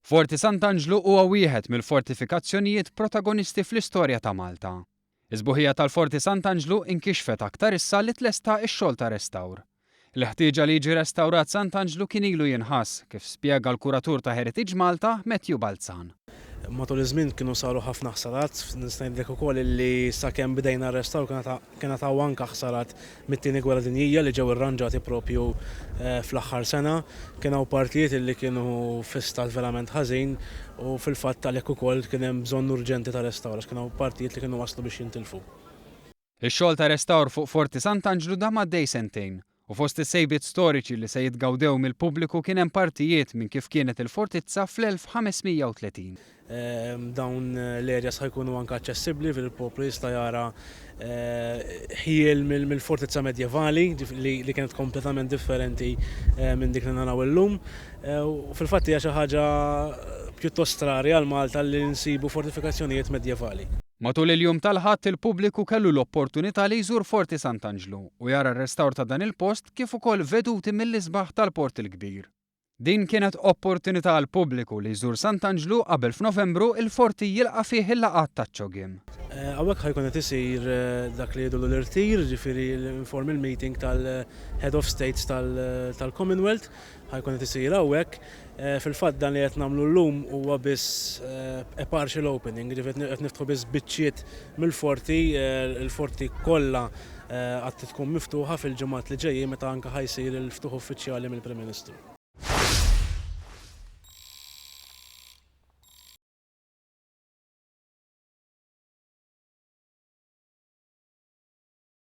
Forti Sant'Angelo huwa wieħed mill-fortifikazzjonijiet protagonisti fl-istorja ta' Malta. Iż-sbuħija tal-Forti Sant'Angelo inkixfet aktar issa li tlesta x-xogħol ta' restawr. L-ħtieġa li jiġi restawrat Sant'Angelo kien ilu jinħass, kif spjega l-kuratur ta' Heritage Malta Matthew Balzan. Matul iż-żmien kienu saru ħafna ħsarat, nista' ngħidlek ukoll li sakemm bdejna r-restawr kien taw anke ħsarat mit-tieni gwerra dinjija li ġew irranġati propju fl-aħħar sena. Kien hawn partijiet li kienu fi stat verament ħażin u fil-fatt għalhekk ukoll kien hemm bżonn urġenti ta' restawr għax kien hawn partijiet li kienu waslu biex jintilfu. Ix-xogħol ta' restawr fuq Forti Sant'Angelo dam għaddej sentejn. U fost is-sejbiet storiċi li se jitgawdew mill-pubbliku kien hemm partijiet minn kif kienet il-fortizza fl-1530. Dawn l-areas ħajkunu anke aċċessibbli fil-poplu jista' jara ħiel mill-fortizza medjevali li kienet kompletament differenti minn dik li naraw illum. U fil-fatt hija xi ħaġa pjuttost rari għal Malta li nsibu fortifikazzjonijiet medjevali. Matul il-jum tal-ħadd il-pubbliku kellu l-opportunità li jżur Forti Sant'Angelo u jara r-restawr ta' dan il-post kif ukoll veduti mill-isbaħ tal-Port il-Kbir. Din kienet opportunità għal pubbliku li jżur Sant'Angelo qabel f'Novembru il-Forti jilqa' fih il-laqgħat taċ-ċogiem. Hawnhekk ħajkun qed isir dak li jgħidu l-irtir, ġifieri l-informal meeting tal-Head of States tal-Commonwealth, ħajkun qed isir hawnhekk. Fil-fatt dan li qed nagħmlu llum huwa biss a partial opening, ġifieri qed niftħu biss biċċiet mill-forti, il-forti kollha qatt tkun miftuħa fil-ġimgħat li ġejjin meta anke ħajsir il-ftuħ uffiċjali mill-Prim Ministru.